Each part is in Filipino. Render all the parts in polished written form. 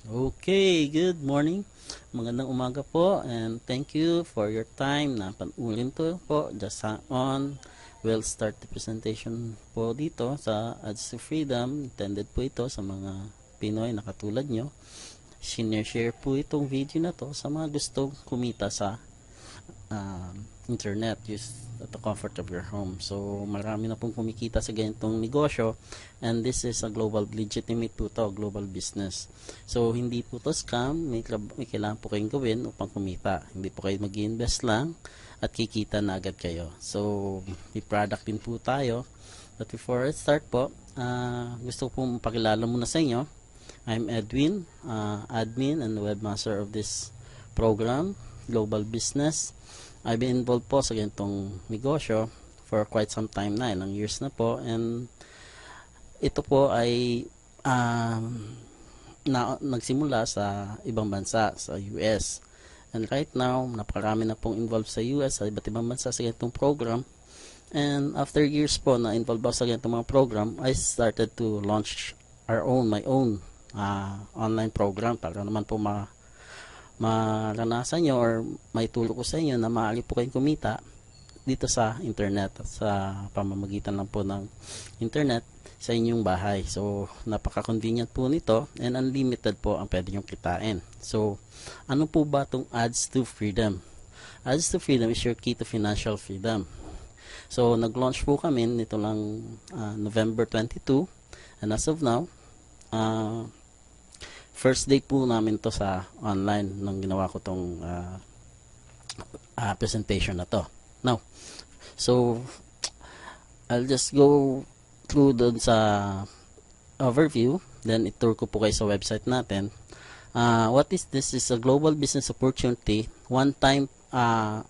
Okay, good morning. Magandang umaga po and thank you for your time na panuulin to po just on. We'll start the presentation po dito sa Ads to Freedom. Intended po ito sa mga Pinoy na katulad nyo. Share po itong video na to sa mga gustong kumita sa internet use at the comfort of your home. So marami na pong kumikita sa ganitong negosyo, and this is a global, legitimate po to, global business. So hindi po to scam, may kailangan po kayong gawin upang kumita. Hindi po kayo mag-invest lang at kikita na agad kayo. So may product din po tayo, but before I start po, gusto ko pong pakilala muna sa inyo. I'm Edwin, admin and webmaster of this program, Global Business. I've been involved po sa ganitong negosyo for quite some time na, ilang years na po, and ito po ay nagsimula sa ibang bansa, sa US, and right now napakarami na pong involved sa US, sa iba't ibang bansa sa ganitong program. And after years po na involved ako sa ganitong mga program, I started to launch my own online program para naman po maranasan nyo or may tulong ko sa inyo na maaari po kayong kumita dito sa internet, sa pamamagitan lang po ng internet sa inyong bahay. So napaka-convenient po nito and unlimited po ang pwede nyong kitain. So ano po ba itong Ads to Freedom? Ads to Freedom is your key to financial freedom. So nag-launch po kami nito lang November 22, and as of now, first day po namin to sa online nung ginawa ko tong presentation na to. Now, so I'll just go through dun sa overview, then itour ko po kayo sa website natin. What is this? Is a global business opportunity, one-time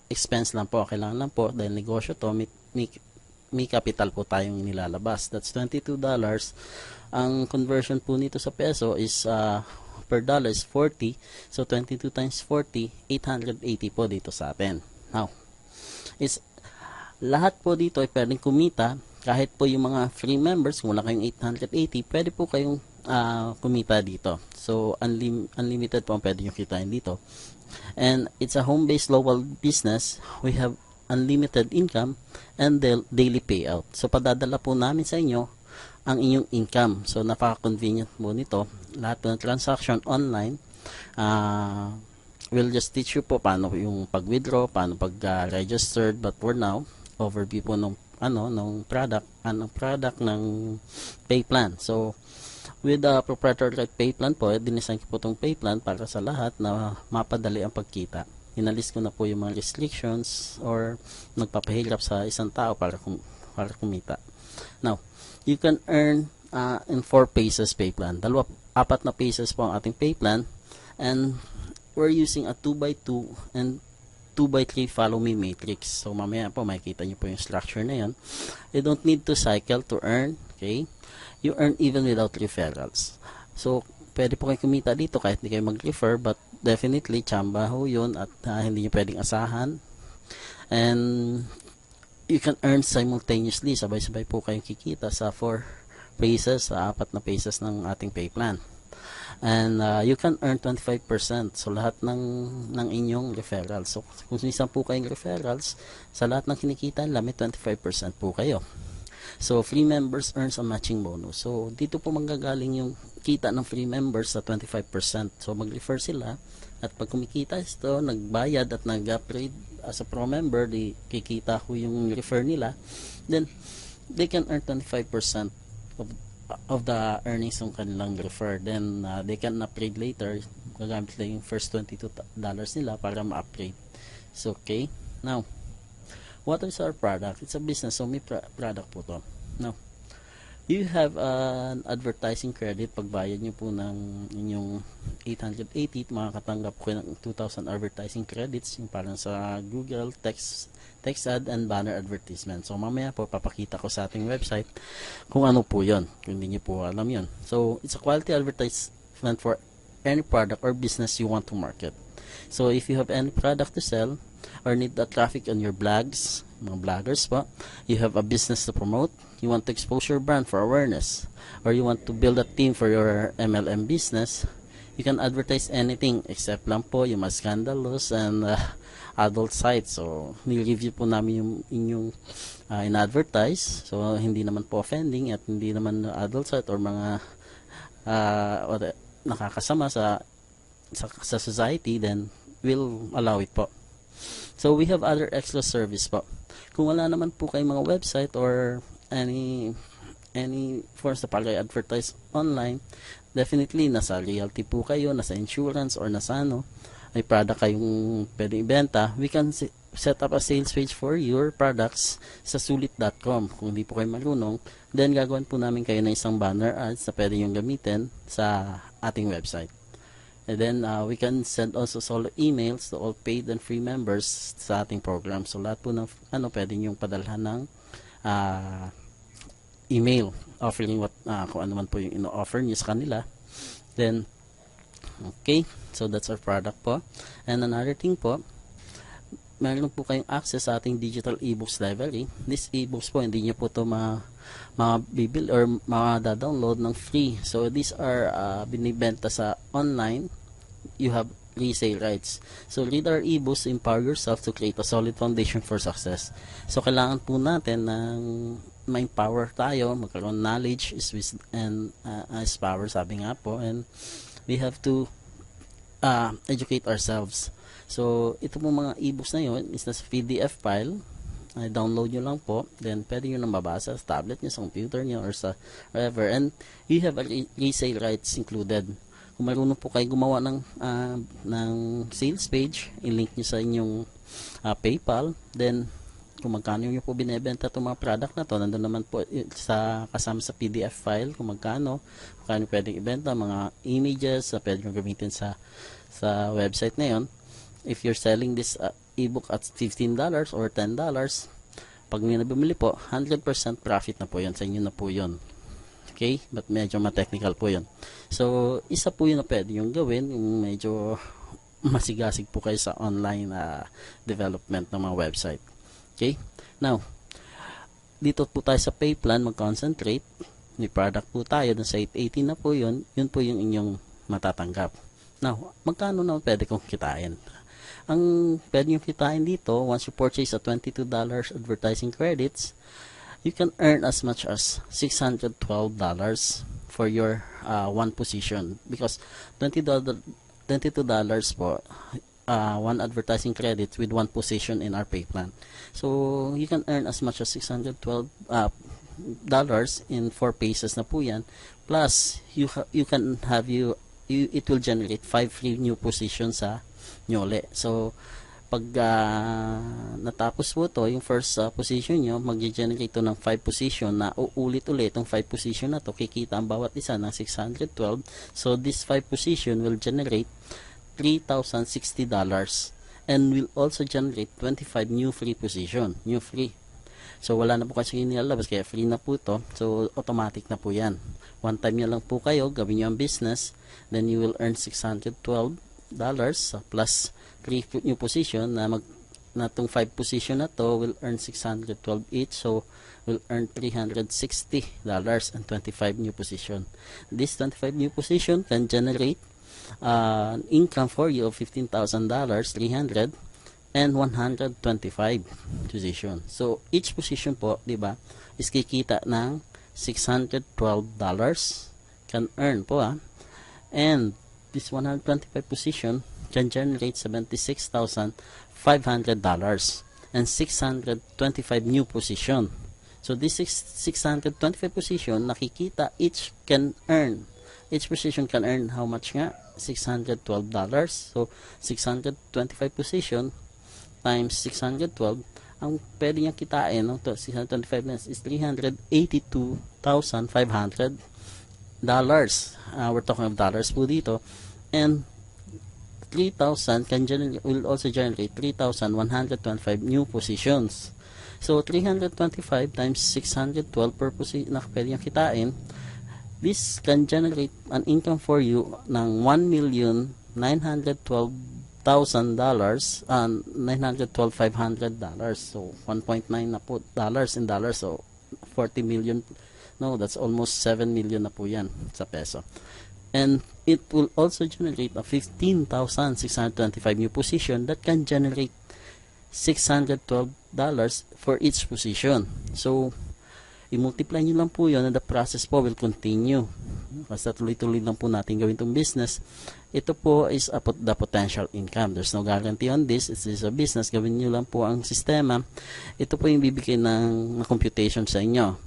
expense lang po, kailangan lang po dahil negosyo to, may capital po tayong nilalabas. That's $22. Ang conversion po nito sa peso is per dollar is 40. So 22 times 40, 880 po dito sa atin. Now, lahat po dito ay pwedeng kumita. Kahit po yung mga free members, kung wala kayong 880, pwede po kayong kumita dito. So unlimited po ang pwede nyo kitain dito. And it's a home-based global business. We have unlimited income and daily payout. So padadala po namin sa inyo ang inyong income. So napaka-convenient po nito. Lahat po ng transaction online. We'll just teach you po paano yung pag-withdraw, paano pag-registered, but for now, overview po ng product ng pay plan. So with the proprietary pay plan po, dinisign ko po itong pay plan para sa lahat na mapadali ang pagkita. Inalis ko na po yung mga restrictions or nagpapahirap sa isang tao para kumita. Now, you can earn in 4 phases pay plan. Apat na phases po ang ating pay plan, and we're using a 2x2 and 2x3 follow me matrix. So mamaya po makikita nyo po yung structure na yan. You don't need to cycle to earn. Okay? You earn even without referrals. So pwede po kayo kumita dito kahit hindi kayo mag-refer, but definitely tsamba ho yun at hindi nyo pwedeng asahan. And you can earn simultaneously, sabay-sabay po kayong kikita sa 4 phases, sa 4 na phases ng ating pay plan. And you can earn 25%, so lahat ng inyong referrals. So kung isa po kayong referrals, sa lahat ng kinikita nila, may 25% po kayo. So free members earns a matching bonus. So dito po manggagaling yung kita ng free members sa 25%. So mag-refer sila, at pag kumikita ito, nagbayad at nag-upgrade as a pro member, di kikita ko yung refer nila, then they can earn 25% of the earnings ng kanilang refer. Then they can upgrade later, gagamit lang yung first $22 nila para ma-upgrade. So okay, now what is our product? It's a business, so may product po to. Now, you have an advertising credit. Pagbayad nyo po ng inyong 880, makakatanggap ko ng 2,000 advertising credits, yung parang sa Google, text ad, and banner advertisement. So mamaya po papakita ko sa ating website kung ano po yon, kung hindi nyo po alam yon. So it's a quality advertisement for any product or business you want to market. So if you have any product to sell or need the traffic on your blogs, mga bloggers po, you have a business to promote, you want to expose your brand for awareness, or you want to build a team for your MLM business, You can advertise anything except lang po yung mga scandalous and adult sites. So, ni-review po namin yung inyong in-advertise. So, hindi naman po offending at hindi naman adult site or mga nakakasama sa society, then we'll allow it po. So, we have other extra service po. Kung wala naman po kayong mga website or any forms na pag-advertise online, definitely nasa realty po kayo, nasa insurance or nasa may product kayong pwede ibenta, we can set up a sales page for your products sa sulit.com. Kung hindi po kayo marunong, then gagawin po namin kayo ng isang banner ads na pwede yung gamitin sa ating website. And then we can send also solo emails to all paid and free members sa ating program. So lahat po ng pwede yung padalhan ng email offering kung ano man po yung ino-offer niyo sa kanila. Then okay, so that's our product po. And another thing po, meron po kayong access sa ating digital ebooks library. This ebooks po, hindi niyo po ito mabibil or ma-download ng free. So these are binibenta sa online. You have resale rights. So read our ebooks, empower yourself to create a solid foundation for success. So kailangan po natin ng ma-empower tayo, magkaroon knowledge is wisdom and is power, sabi nga po, and we have to educate ourselves. So ito po mga ebooks na yun is nasa PDF file. Download nyo lang po, then pwede nyo nang mabasa sa tablet nyo, sa computer nyo, or sa wherever, and you have a resale rights included. Kung marunong po kayo gumawa ng sales page, i-link nyo sa inyong PayPal, then kung magkano nyo po binebenta itong mga product na to, nandun naman po kasama sa PDF file kung magkano pwedeng ibenta, mga images na pwede nyo gamitin sa website na yun. If you're selling this ebook at $15 or $10, pag may nabimili po, 100% profit na po yun, sa inyo na po yun. Okay? But medyo ma-technical po yun. So, isa po yun na pwede yung gawin, yung medyo masigasig po kayo sa online development ng mga website. Okay? Now, dito po tayo sa pay plan, mag-concentrate. May product po tayo, sa 880 na po yun po yung inyong matatanggap. Now, magkano na pwede kong kitain? Ang pwede nyo kitain dito, once you purchase a $22 advertising credits, you can earn as much as $612 for your one position. Because $22 po, one advertising credit with one position in our pay plan. So you can earn as much as $612 in 4 pieces na po yan. Plus it will generate 5 free new positions sa nyole. So pag natapos po to, yung first position nyo, mag-generate to ng 5 position na uulit-ulit itong 5 position na to, kikita ang bawat isa ng $612. So this 5 position will generate $3,060 and will also generate 25 new free position. New free. So wala na po kasi nilalabas, kaya free na po to. So automatic na po yan. One time nyo lang po kayo, gawin nyo ang business, then you will earn $612 plus 3 new position na itong 5 position na to will earn $612 each. So will earn $360 and 25 new position. This 25 new position can generate income for you of $15,000, 300 and 125 position. So each position po, di ba, is kikita ng $612 can earn po and this 125 position can generate $76,500 and 625 new position. So this 625 position nakikita each position can earn how much nga? $612. So 625 position times 612, ang pwede niyang kitain, no, to 625 is $382,500. We're talking of dollars po dito, and 3,000 will also generate 3,125 new positions. So 325 times 612 per position na pwede niyang kitain, this can generate an income for you ng $1,912,000 and $912,500. So 1.9 na po dollars in dollars, so 40 million. No, that's almost 7 million na po yan sa peso. And it will also generate a 15,625 new position that can generate $612 for each position. So, i-multiply nyo lang po yun and the process po will continue. Basta tuloy-tuloy lang po natin gawin itong business. Ito po is the potential income. There's no guarantee on this. It is a business. Gawin nyo lang po ang sistema. Ito po yung bibigay ng computation sa inyo.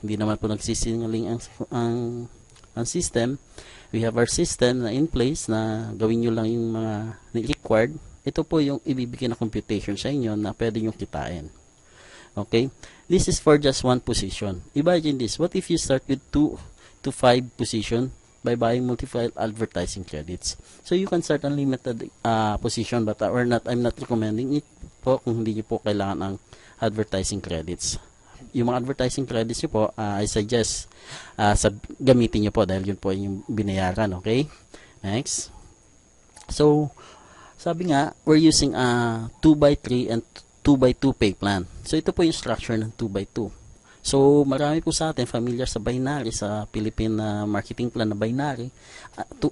Hindi naman po nagsisinungaling ang system. We have our system na in place na gawin nyo lang yung mga required. Ito po yung ibibigay na computation sa inyo na pwede nyo kitain. Okay? This is for just one position. Imagine this. What if you start with 2 to 5 position by buying multi-file advertising credits? So you can start unlimited position but I'm not recommending it po kung hindi nyo po kailangan ng advertising credits. Yung mga advertising credits nyo po, I suggest gamitin nyo po dahil yun po yung binayaran. Okay? Next. So, sabi nga, we're using a 2x3 and 2x2 pay plan. So, ito po yung structure ng 2x2. So, marami po sa atin familiar sa binary, sa Philippine marketing plan na binary.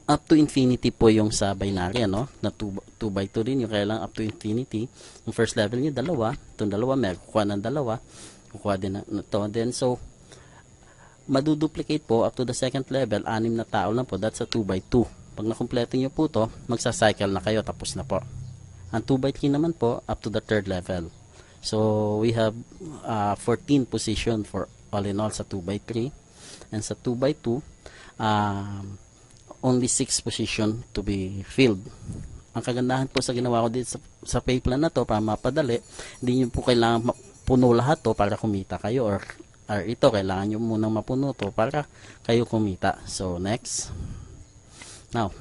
Up to infinity po yung sa binary, ano? Na 2x2 din, yung kaya lang up to infinity. Yung first level niya, dalawa. Itong dalawa, may kukuha ng dalawa. Kukuha din na ito. Then, so, maduduplicate po up to the second level, 6 na tao lang po. That's a 2x2. Pag nakumpleto nyo po to, magsa-cycle na kayo, tapos na po. Ang 2x3 naman po, up to the third level. So, we have 14 position for all in all sa 2x3. And sa 2x2, only 6 position to be filled. Ang kagandahan po sa ginawa ko dito sa pay plan na to, para mapadali, hindi nyo po kailangan puno lahat to para kumita kayo, or ito, kailangan nyo munang mapuno to para kayo kumita. So, next. Now,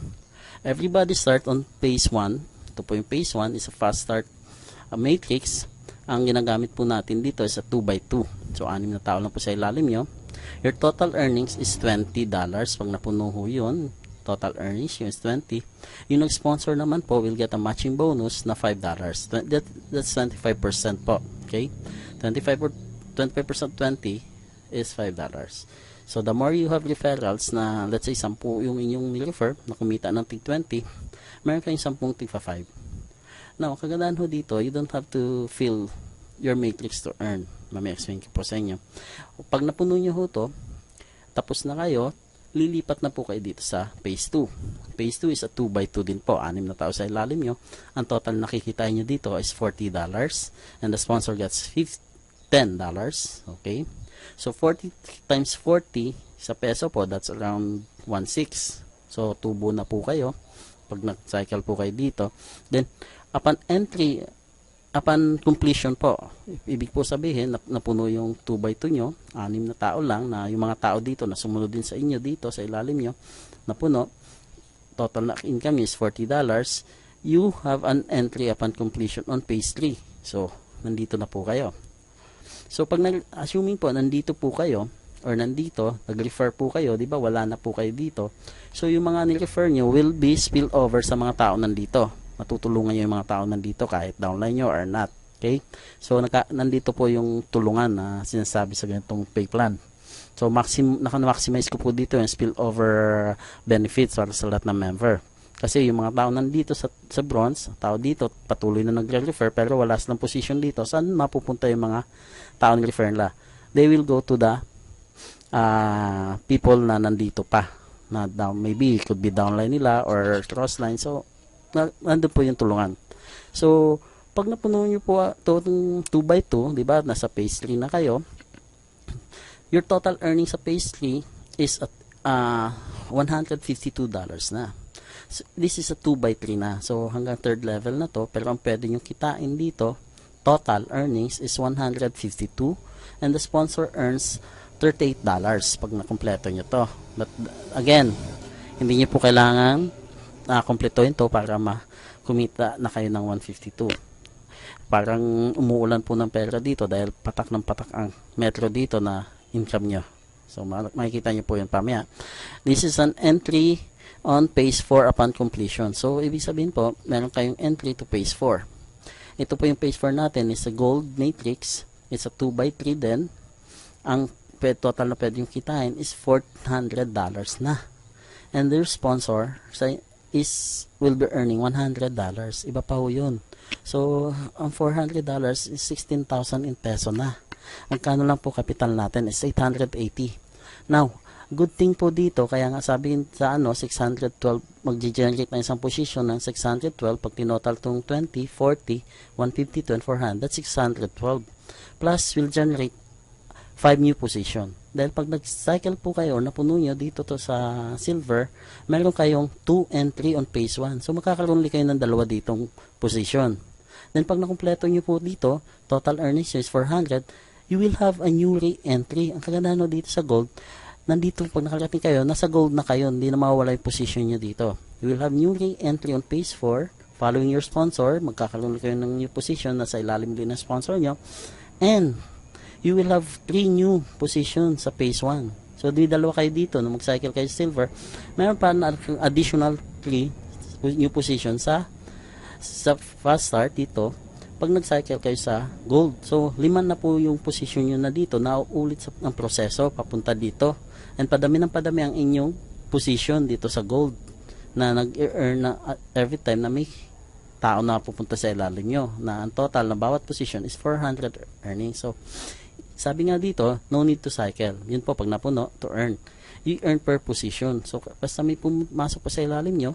everybody start on phase 1. Ito po yung phase 1 is a fast start matrix. Ang ginagamit po natin dito is a 2x2. So, 6 na tao lang po sa ilalim nyo. Your total earnings is $20. Pag napuno ho yun, total earnings yun is 20. Yung nag-sponsor naman po will get a matching bonus na $5. That's 25% po. Okay? 25% 20 is $5. So, the more you have referrals na, let's say, 10 yung inyong nirefer, na kumita ng tig 20, meron kayong 10 tig 5. Now, kagandahan ho dito, you don't have to fill your matrix to earn. Mamaya explain ko po sa inyo. Pag napuno nyo ho to, tapos na kayo, lilipat na po kayo dito sa phase 2. Phase 2 is a 2x2 din po. 6 na tao sa ilalim nyo. Ang total nakikita nyo dito is $40. And the sponsor gets $10. Okay? So, 40 times 40 sa peso po, that's around 1.6. So, tubo na po kayo pag nag-cycle po kayo dito. Then, upon completion po, ibig po sabihin, napuno yung 2x2 nyo, 6 na tao lang, na yung mga tao dito na sumunod din sa inyo dito, sa ilalim nyo, napuno, total na income is $40. You have an entry upon completion on phase 3. So, nandito na po kayo. So, pag assuming po, nandito po kayo, or nandito, nag-refer po kayo, di ba, wala na po kayo dito. So, yung mga ni-refer nyo will be spill over sa mga tao nandito. Matutulungan nyo yung mga tao nandito kahit downline nyo or not. Okay? So, nandito po yung tulungan na sinasabi sa ganitong pay plan. So, naka-maximize ko po dito yung spillover benefits para sa lahat ng member. Kasi yung mga tao nandito sa bronze, tao dito, patuloy na nagre-refer, pero wala silang position dito. Saan mapupunta yung mga tao nag-refer nila? They will go to the people na nandito pa. Na maybe it could be downline nila or crossline. So, nandun po yung tulungan. So, pag napuno nyo po itong 2x2, di ba, nasa phase 3 na kayo, your total earnings sa phase 3 is $152 na. So, this is a 2x3 na. So, hanggang third level na to, pero ang pwede nyo kitain dito, total earnings is $152 and the sponsor earns $38 pag nakumpleto nyo to. But, again, hindi nyo po kailangan kompletuhin to para kumita na kayo ng 152. Parang umuulan po ng pera dito dahil patak ng patak ang metro dito na income nyo. So, makikita nyo po yun pamaya. This is an entry on phase 4 upon completion. So, ibig sabihin po, meron kayong entry to phase 4. Ito po yung phase 4 natin is a gold matrix. It's a 2x3 din. Ang total na pwede yung kitain is $400 na. and their sponsor will be earning $100. Iba pa ho yun. So, ang $400 is 16,000 in peso na. Ang kano lang po kapital natin is 880. Now, good thing po dito, kaya nga sabihin sa 612, mag-generate na isang position ng 612, pag tinotal tong 20, 40, 152, and 400, that's 612. Plus, will generate 5 new position. Dahil pag nag-cycle po kayo, napuno nyo dito to sa silver, meron kayong 2 and 3 on phase 1. So, magkakaroon kayo ng dalawa ditong position. Then, pag nakumpleto nyo po dito, total earnings is 400, you will have a new re-entry. Ang kagandahan dito sa gold, nandito pag nakarating kayo, nasa gold na kayo, hindi na mawawala yung position nyo dito. You will have new re-entry on phase 4, following your sponsor, magkakaroon kayo ng new position na sa ilalim din ng sponsor nyo, and you will have 3 new positions sa phase 1. So, dalawa kayo dito, na mag-cycle kayo silver, meron pa na additional 3 new positions sa fast start dito, pag nag-cycle kayo sa gold. So, 5 na po yung position nyo na dito, na ulit ang proseso, papunta dito. And padami ng padami ang inyong position dito sa gold, na nag-earn na every time na may tao na pupunta sa ilalim nyo, na ang total na bawat position is 400 earnings. So, sabi nga dito, no need to cycle. Yun po, pag napuno, to earn. You earn per position. So, basta may pumasok pa sa ilalim nyo,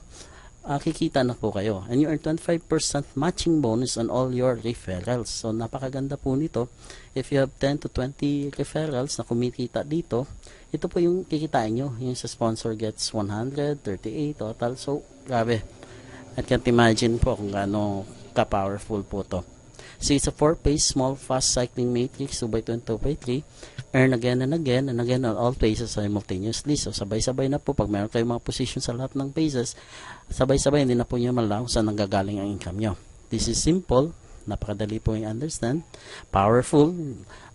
kikita na po kayo. And you earn 25% matching bonus on all your referrals. So, napakaganda po nito. If you have 10 to 20 referrals na kumikita dito, ito po yung kikitain nyo. Yung sa sponsor gets 138 total. So, grabe. I can't imagine po kung gaano ka-powerful po to. So, it's a 4-phase small fast cycling matrix 2x2 and 2x3. Earn again and again and again on all phases simultaneously. So, sabay-sabay na po. Pag meron kayong mga position sa lahat ng phases, sabay-sabay, hindi na po nyo malaw saan nanggagaling ang income nyo. This is simple. Napakadali po yung understand. Powerful.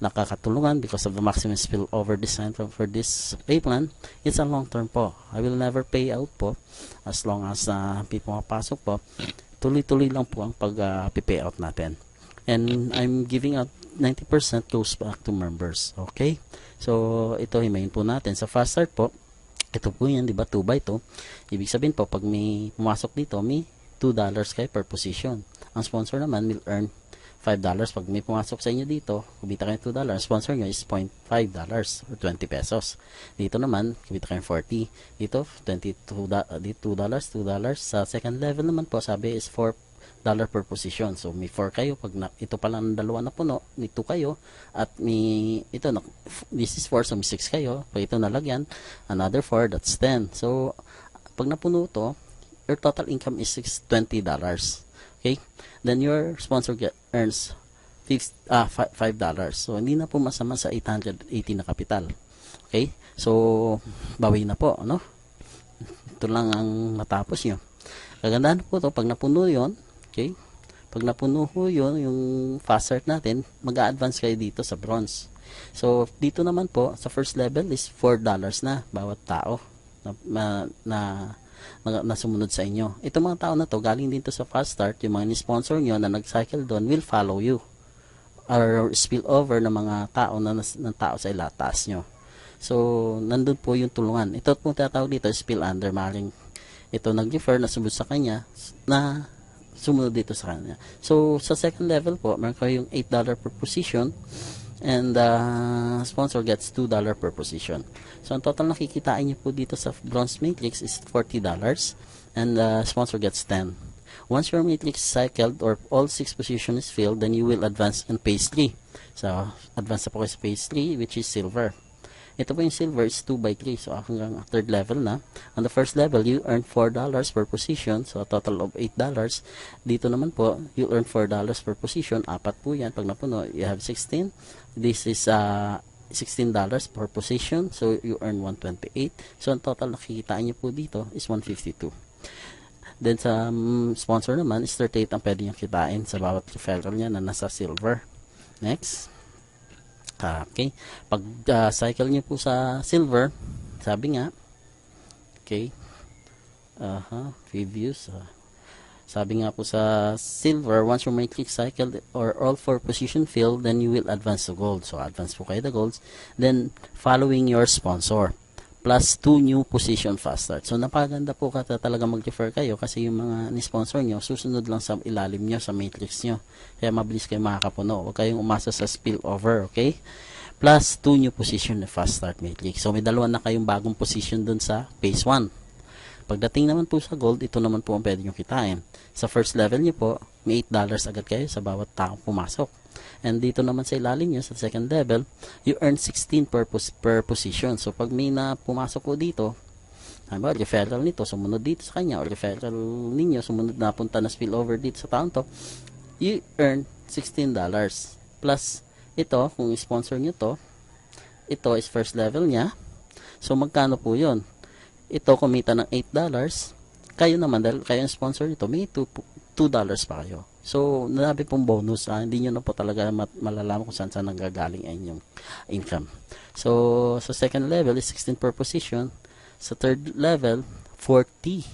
Nakakatulungan because of the maximum spillover design for this pay plan. It's a long term po. I will never pay out po as long as may pumapasok po. Tuloy-tuloy lang po ang pag-pay out natin. And I'm giving out 90% goes back to members. Okay? So, ito himayin po natin. Sa fast start po, ito po yan, di ba? 2x2. Ibig sabihin po, pag may pumasok dito, may $2 kayo per position. Ang sponsor naman will earn $5. Pag may pumasok sa inyo dito, kumita kayo $2. Sponsor nyo is $0.5 or 20 pesos. Dito naman, kumita kayo 40. Dito, $2. Sa second level naman po, sabi is $4 per position. So, may 4 kayo. Pag ito pala ng dalawa na puno, may 2 kayo. At may, this is 4, so may 6 kayo. Pag ito nalagyan, another 4, that's 10. So, pag napuno to, your total income is $20. Okay? Then, your sponsor earns $5. So, hindi na po masama sa 880 na kapital. Okay? So, bawi na po, ano? Ito lang ang matapos nyo. Kagandahan po to, pag napuno yon, okay? Pag napuno ho yun, yung fast start natin, mag-a-advance kayo dito sa bronze. So, dito naman po, sa first level is $4 na bawat tao na sumunod sa inyo. Ito mga tao na to, galing din to sa fast start, yung mga ni-sponsor nyo na nag-cycle doon will follow you. Or spill over ng mga tao ng tao sa ilatas nyo. So, nandun po yung tulungan. Ito po tinatawag dito, spill under. Maring ito nag-refer na sumunod sa kanya na sumunod dito sa kanya. So, sa second level po, meron kayong $8 per position and sponsor gets $2 per position. So, ang total nakikitain nyo po dito sa bronze matrix is $40 and sponsor gets 10. Once your matrix cycled or all 6 position is filled, then you will advance in phase 3. So, advance na po kayo sa phase 3 which is silver. Ito po yung silver is 2x3. So, hanggang third level na. On the first level, you earn $4 per position. So, a total of $8. Dito naman po, you earn $4 per position. 4 po yan. Pag napuno, you have 16. This is $16 per position. So, you earn 128. So, ang total nakikitaan nyo po dito is 152. Then, sa sponsor naman, is 38 ang pwede nyo kitain sa bawat referral niya na nasa silver. Next. Okay. Pag cycle nyo po sa silver, sabi nga, okay, previews, sabi nga po sa silver, once your matrix cycled or all 4 position filled, then you will advance to gold. So, advance po kayo the golds. Then, following your sponsor. plus 2 new position fast start. So napaganda po talaga mag-refer kayo kasi yung mga ni-sponsor nyo, susunod lang sa ilalim nyo, sa matrix nyo. Kaya mabilis kayo makakapuno. Huwag kayong umasa sa spillover, okay? Plus 2 new position na fast start matrix. So may dalawa na kayong bagong position dun sa phase 1. Pagdating naman po sa gold, ito naman po ang pwede nyo kitain. Sa first level nyo po, may $8 agad kayo sa bawat taong pumasok. And dito naman sa ilalim nyo, sa second level, you earn 16 per position. So, pag may na pumasok ko dito, referral nito, sumunod dito sa kanya, or referral ninyo, sumunod na punta na spillover dito sa taon to, you earn $16. Plus, ito, kung sponsor nyo to, ito is first level niya. So, magkano po yun? Ito, kumita ng $8. Kayo naman, dahil kayo ang sponsor nito, may $2 pa kayo. So, nabi pong bonus, hindi nyo na po talaga malalaman kung saan nanggagaling ang inyong income. So, sa second level is 16 per position. Sa third level, 40.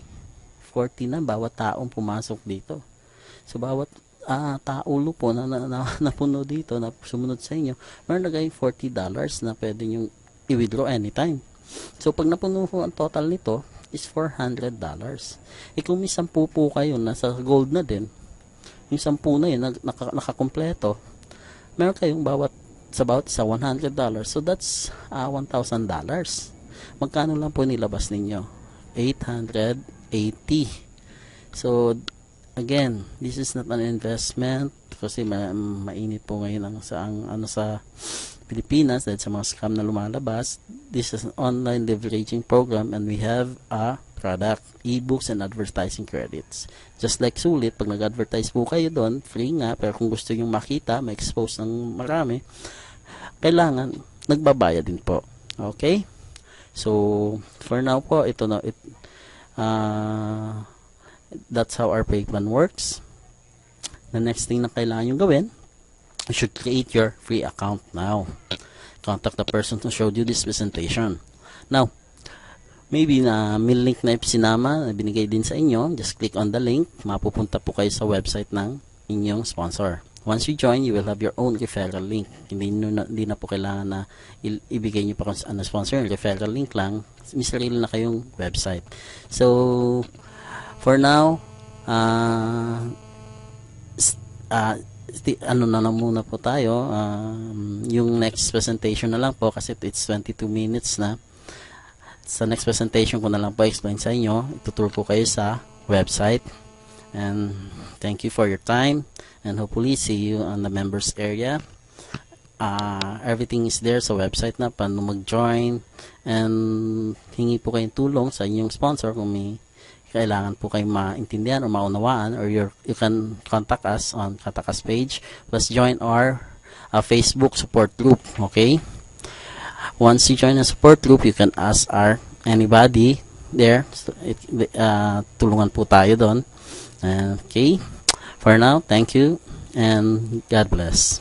40 na bawat taong pumasok dito. So, bawat taulo po na napuno dito, na sumunod sa inyo, meron na kayong $40 na pwede nyo i-withdraw anytime. So, pag napuno po ang total nito, is $400. Kung may 10 po kayo, nasa gold na din, yung 10 na yun, nakakompleto, meron kayong bawat isa $100. So, that's $1,000. Magkano lang po nilabas ninyo? $880. So, again, this is not an investment kasi mainit po ngayon sa Pilipinas dahil sa mga scam na lumalabas. This is an online leveraging program and we have a product, e-books and advertising credits. Just like Sulit, pag nag-advertise po kayo doon, free nga, pero kung gusto nyo makita, ma-expose ng marami, kailangan nagbabayad din po. Okay? So, for now po, ito na, that's how our pay plan works. The next thing na kailangan nyo gawin, you should create your free account now. Contact the person who showed you this presentation. Now, maybe may link na sinama na binigay din sa inyo. Just click on the link. Mapupunta po kayo sa website ng inyong sponsor. Once you join, you will have your own referral link. Hindi na po kailangan na ibigay nyo pa kung ano sponsor. Yung referral link lang. May sarili na kayong website. So, for now, ano na lang muna po tayo. Yung next presentation na lang po kasi it's 22 minutes na. Sa next presentation ko na lang po explain sa inyo. Ituturo ko kayo sa website. And thank you for your time. And hopefully see you on the members area. Everything is there sa website na. Paano mag-join. And hingi po kayong tulong sa inyong sponsor kung may kailangan po kayong maintindihan o maunawaan, or you can contact us on contact us page. Plus join our Facebook support group. Okay? Once you join a support group, you can ask anybody there. So, tulungan po tayo doon. Okay? For now, thank you and God bless.